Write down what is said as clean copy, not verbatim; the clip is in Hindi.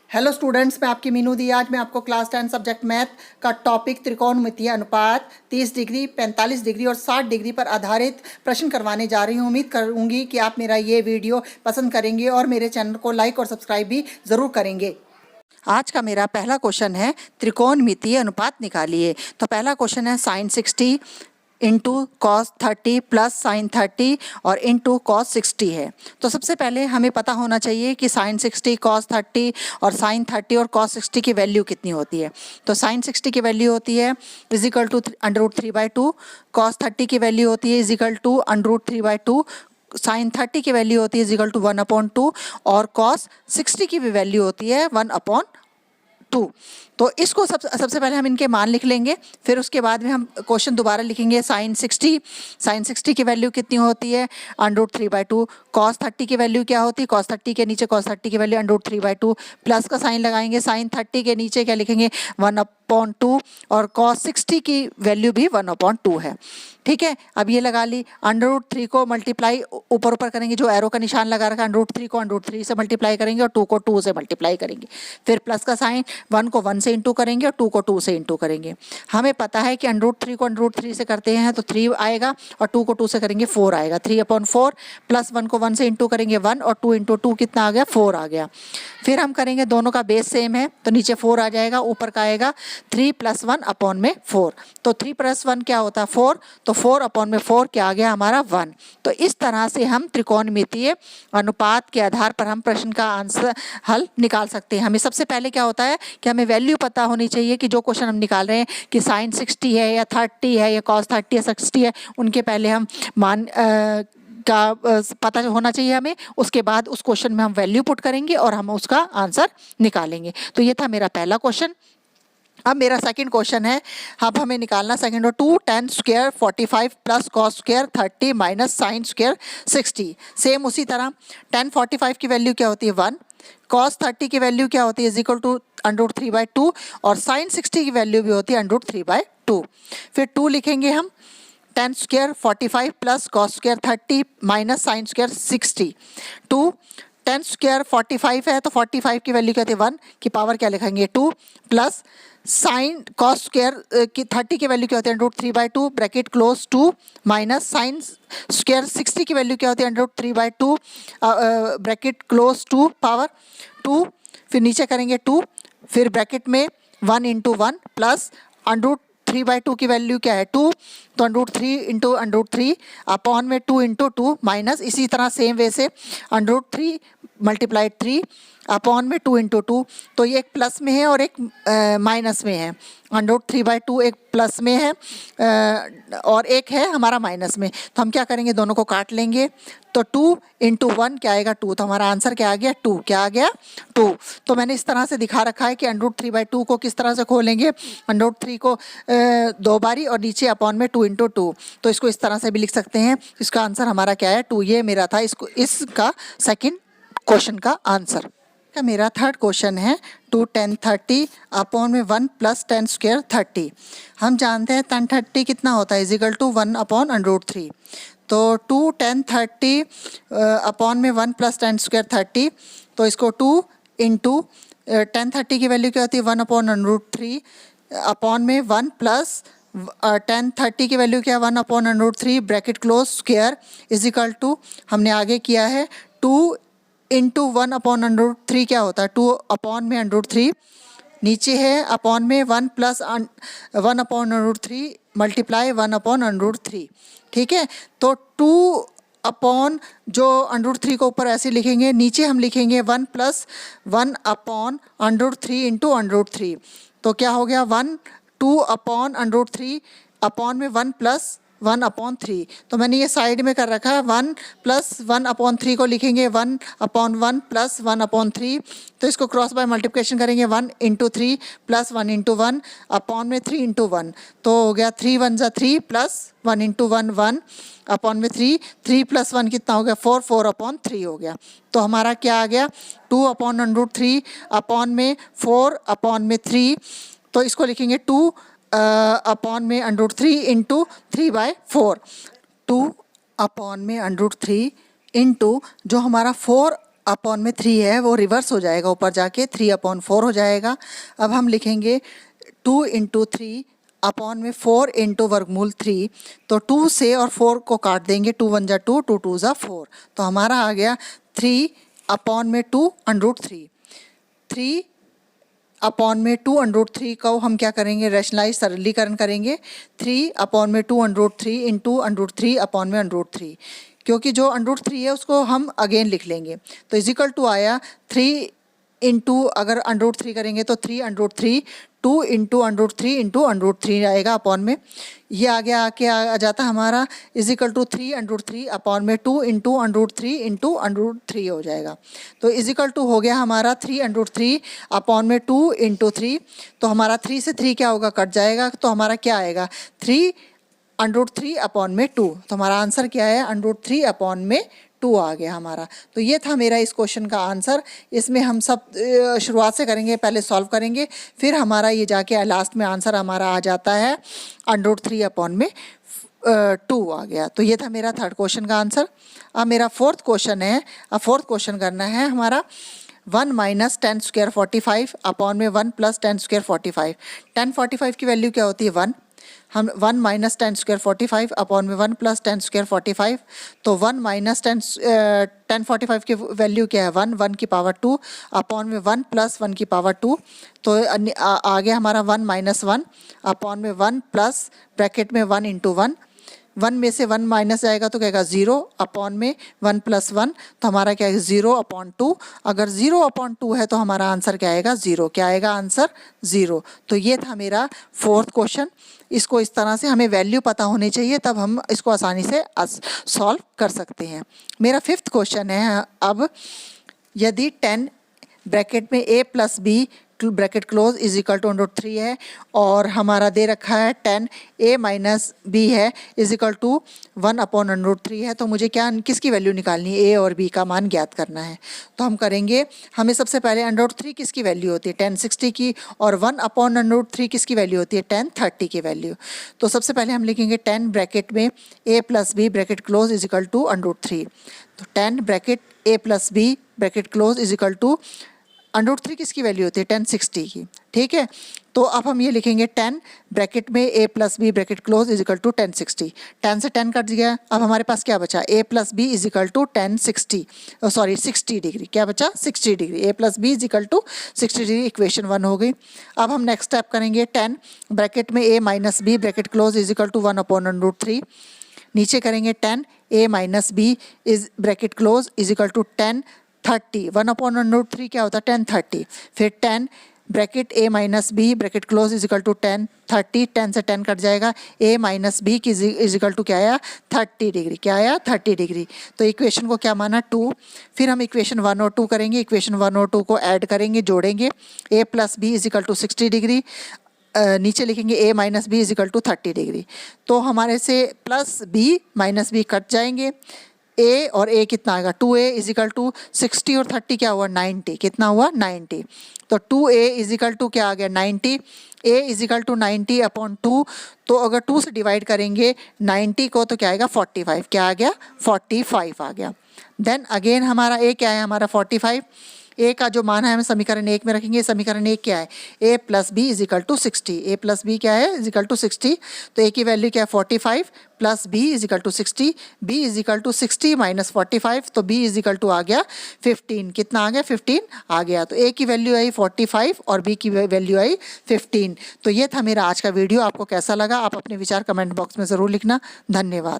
हेलो स्टूडेंट्स, मैं आपकी मीनू दी। आज मैं आपको क्लास 10 सब्जेक्ट मैथ का टॉपिक त्रिकोणमितीय अनुपात 30 डिग्री, 45 डिग्री और 60 डिग्री पर आधारित प्रश्न करवाने जा रही हूँ। उम्मीद करूँगी कि आप मेरा ये वीडियो पसंद करेंगे और मेरे चैनल को लाइक और सब्सक्राइब भी ज़रूर करेंगे। आज का मेरा पहला क्वेश्चन है त्रिकोणमितीय अनुपात निकालिए। तो पहला क्वेश्चन है sine 60 into cos 30 plus sine 30 और इंटू कॉस 60 है। तो सबसे पहले हमें पता होना चाहिए कि साइन 60 कॉस 30 और साइन 30 और कॉस 60 की वैल्यू कितनी होती है। तो साइन 60 की वैल्यू होती है इजिकल टू √3/2, कॉस 30 की वैल्यू होती है इजिकल टू √3/2, साइन 30 की वैल्यू होती है इजिकल टू 1/2 और कॉस 60 की भी वैल्यू होती है 1/2। तो इसको सबसे पहले हम इनके मान लिख लेंगे, फिर उसके बाद में हम क्वेश्चन दोबारा लिखेंगे। साइन 60 की वैल्यू कितनी होती है √3/2, कॉस 30 की वैल्यू क्या होती है, कॉस 30 के नीचे कॉस 30 की वैल्यू √3/2, प्लस का साइन लगाएंगे, साइन 30 के नीचे क्या लिखेंगे 1/2 और कॉस 60 की वैल्यू भी 1/2 है। ठीक है, अब ये लगा ली। √3 को मल्टीप्लाई ऊपर ऊपर करेंगे, जो एरो का निशान लगा रखा है √3 को √3 से मल्टीप्लाई करेंगे और 2 को 2 से मल्टीप्लाई करेंगे। फिर प्लस का साइन 1 को 1 से इंटू करेंगे और 2 को 2 से इंटू करेंगे। हमें पता है कि √3 को √3 से करते हैं तो 3 आएगा और 2 को 2 से करेंगे 4 आएगा। 3/4 प्लस 1 को 1 से इंटू करेंगे 1 और 2 × 2 कितना आ गया 4 आ गया। फिर हम करेंगे, दोनों का बेस सेम है तो नीचे 4 आ जाएगा, ऊपर का आएगा 3 + 1/4। तो 3 + 1 क्या होता है 4, तो 4/4 क्या आ गया हमारा 1। तो इस तरह से हम त्रिकोणमितीय अनुपात के आधार पर हम प्रश्न का आंसर हल निकाल सकते हैं। हमें सबसे पहले क्या होता है कि हमें वैल्यू पता होनी चाहिए कि जो क्वेश्चन हम निकाल रहे हैं कि साइन 60 है या 30 है या कॉस 30 या 60 है, उनके पहले हम मान का पता होना चाहिए हमें। उसके बाद उस क्वेश्चन में हम वैल्यू पुट करेंगे और हम उसका आंसर निकालेंगे। तो ये था मेरा पहला क्वेश्चन। अब मेरा सेकंड क्वेश्चन है, अब हमें निकालना सेकंड और 2 tan² 45 plus cos² 30 minus sin² 60। Same उसी तरह tan 45 की वैल्यू क्या होती है 1, cos 30 की वैल्यू क्या होती है इजिकल टू √3/2 और sin 60 की वैल्यू भी होती है √3/2। फिर 2 लिखेंगे हम, tan² 45 plus cos² 30 minus sin² 60। 2 tan² 45 है तो 45 की वैल्यू क्या होती है 1 की पावर क्या लिखेंगे 2 प्लस साइन cos² की 30 की वैल्यू क्या होती है √3/2 ब्रैकेट क्लोज 2 माइनस sin² 60 की वैल्यू क्या होती है √3/2 ब्रैकेट क्लोज 2 पावर 2। फिर नीचे करेंगे 2, फिर ब्रैकेट में 1 × 1 प्लस √3/2 की वैल्यू क्या है 2, तो √3 × √3 अपॉन में 2 × 2 माइनस, इसी तरह सेम वे से √3 × 3 अपॉन में 2 × 2। तो ये एक प्लस में है और एक माइनस में है। √3/2 एक प्लस में है और एक है हमारा माइनस में। तो हम क्या करेंगे, दोनों को काट लेंगे। तो 2 × 1 क्या आएगा 2, तो हमारा आंसर क्या आ गया 2, क्या आ गया 2। तो मैंने इस तरह से दिखा रखा है कि √3/2 को किस तरह से खोलेंगे, √3 को 2 बारी और नीचे अपॉन में 2 × 2। तो इसको इस तरह से भी लिख सकते हैं। इसका आंसर हमारा क्या है 2। ये मेरा था इसका सेकेंड क्वेश्चन का आंसर। का मेरा थर्ड क्वेश्चन है 2 tan 30 अपॉन में 1 प्लस tan² 30। हम जानते हैं tan 30 कितना होता है इजिकल टू 1/√3। तो 2 tan 30 अपॉन में 1 प्लस tan² 30, तो इसको 2 × tan 30 की वैल्यू क्या होती है 1/√3 अपॉन में 1 प्लस tan 30 की वैल्यू क्या है 1/√3 bracket close square is equal to, हमने आगे किया है 2 × 1/√3 क्या होता है 2 अपॉन में √3, नीचे है अपॉन में 1 प्लस 1/√3 मल्टीप्लाई 1/√3। ठीक है, तो 2 अपॉन जो √3 को ऊपर ऐसे लिखेंगे, नीचे हम लिखेंगे 1 प्लस 1/√3 × √3। तो क्या हो गया 2 अपॉन √3 अपॉन में 1 प्लस 1/3। तो मैंने ये साइड में कर रखा है 1 प्लस 1/3 को लिखेंगे 1/1 प्लस 1/3। तो इसको क्रॉस बाय मल्टीप्लिकेशन करेंगे 1 × 3 प्लस 1 × 1 अपॉन में 3 × 1। तो हो गया 3 × 1 = 3 प्लस 1 × 1 1 अपॉन में 3 प्लस 1 कितना हो गया 4/3 हो गया। तो हमारा क्या आ गया 2/√3 अपॉन में 4/3। तो इसको लिखेंगे 2 अपॉन में √3 × 3/4। 2 अपॉन में √3 इंटू जो हमारा 4 अपॉन में 3 है वो रिवर्स हो जाएगा, ऊपर जाके 3/4 हो जाएगा। अब हम लिखेंगे 2 × 3 अपॉन में 4 × वर्गमूल 3, तो 2 से और 4 को काट देंगे, 2 1 जा 2, 2 2 जा 4, तो हमारा आ गया 3/2 √3। 3/2 को हम क्या करेंगे, रैशनलाइज सरलीकरण करेंगे। 3/2 √3 इंटू √3/3, क्योंकि जो √3 है उसको हम अगेन लिख लेंगे, तो इजिकल टू आया 3 इंटू, अगर √3 करेंगे तो 3 √3, 2 इंटू √3 आएगा अपॉन में, ये आगे आके आ जाता हमारा इजिकल टू 3 अपॉन में 2 इंटू √3 हो जाएगा। तो इजिकल टू हो गया हमारा 3 अपॉन में 2 × 3, तो हमारा 3 से 3 क्या होगा, कट जाएगा, तो हमारा क्या आएगा 3 अपॉन में 2, तो हमारा आंसर क्या है √3 अपॉन में 2 आ गया हमारा। तो ये था मेरा इस क्वेश्चन का आंसर। इसमें हम सब शुरुआत से करेंगे, पहले सॉल्व करेंगे, फिर हमारा ये जाके लास्ट में आंसर हमारा आ जाता है √3 अपॉन में 2 आ गया। तो ये था मेरा थर्ड क्वेश्चन का आंसर। अब मेरा फोर्थ क्वेश्चन है। अब फोर्थ क्वेश्चन करना है हमारा 1 - 10² 45 अपॉन में 1 + 10² 45। 10 45 की वैल्यू क्या होती है 1, हम 1 - 10² 45 अपॉन में 1 + 10² 45, तो 1 - 10 45 की वैल्यू क्या है 1, 1 की पावर 2 अपॉन में 1 + 1 की पावर 2, तो आ गया हमारा 1 - 1 अपॉन में 1 प्लस ब्रैकेट में 1 × 1, 1 में से 1 माइनस जाएगा तो क्या 0 अपॉन में 1 + 1, तो हमारा क्या है 0/2। अगर 0/2 है तो हमारा आंसर क्या आएगा 0, क्या आएगा आंसर 0। तो ये था मेरा फोर्थ क्वेश्चन। इसको इस तरह से हमें वैल्यू पता होनी चाहिए, तब हम इसको आसानी से सॉल्व कर सकते हैं। मेरा फिफ्थ क्वेश्चन है, अब यदि 10 ब्रैकेट में a + b bracket close is equal to √3 है, और हमारा दे रखा है 10 a - b है इज इक्वल टू 1/√3 है, तो मुझे क्या किसकी वैल्यू निकालनी है, a और b का मान ज्ञात करना है। तो हम करेंगे, हमें सबसे पहले √3 किसकी वैल्यू होती है 1060 की, और 1/√3 किसकी वैल्यू होती है 1030 की वैल्यू। तो सबसे पहले हम लिखेंगे 10 ब्रैकेट में a + b bracket close is equal to √3, तो 10 bracket a + b bracket close is equal to √3 किसकी वैल्यू होती है 1060 की, ठीक है। तो अब हम ये लिखेंगे 10 ब्रैकेट में a + b bracket close is equal to 1060, 10 से 10 कट गया, अब हमारे पास क्या बचा a + b is equal to 60 degree, क्या बचा 60 degree, a + b is equal to 60 degree, equation 1 हो गई। अब हम नेक्स्ट स्टेप करेंगे 10 ब्रैकेट में a - b bracket close is equal to 1/√3, नीचे करेंगे 10 a - b is bracket close is equal to 1030, 1/√3 क्या होता है 1030, फिर 10 bracket a - b bracket close is equal to 1030, 10 से 10 कट जाएगा, a - b की इज इक्वल टू क्या आया 30 डिग्री, क्या आया 30 डिग्री। तो इक्वेशन को क्या माना 2, फिर हम इक्वेशन 1 और 2 करेंगे, इक्वेशन 1 और 2 को ऐड करेंगे, जोड़ेंगे, a + b is equal to 60 degree, नीचे लिखेंगे a - b is equal to 30 degree, तो हमारे से प्लस b - b कट जाएंगे, a और a कितना आएगा 2a इज इक्वल टू 60 और 30 क्या हुआ 90, कितना हुआ 90, तो 2a इज इक्वल टू क्या आ गया 90, a इज इक्वल टू 90/2, तो अगर 2 से डिवाइड करेंगे 90 को तो क्या आएगा 45, क्या आ गया 45 आ गया। देन अगेन हमारा a क्या है हमारा 45, a का जो मान है हम समीकरण 1 में रखेंगे, समीकरण 1 क्या है a + b is equal to 60, a + b क्या है इज इक्वल टू 60, तो a की वैल्यू क्या है 45 + b is equal to 60, b is equal to 60 - 45, तो b इज इक्वल टू आ गया 15, कितना आ गया 15 आ गया, तो a की वैल्यू आई 45 और b की वैल्यू आई 15। तो ये था मेरा आज का वीडियो, आपको कैसा लगा आप अपने विचार कमेंट बॉक्स में ज़रूर लिखना। धन्यवाद।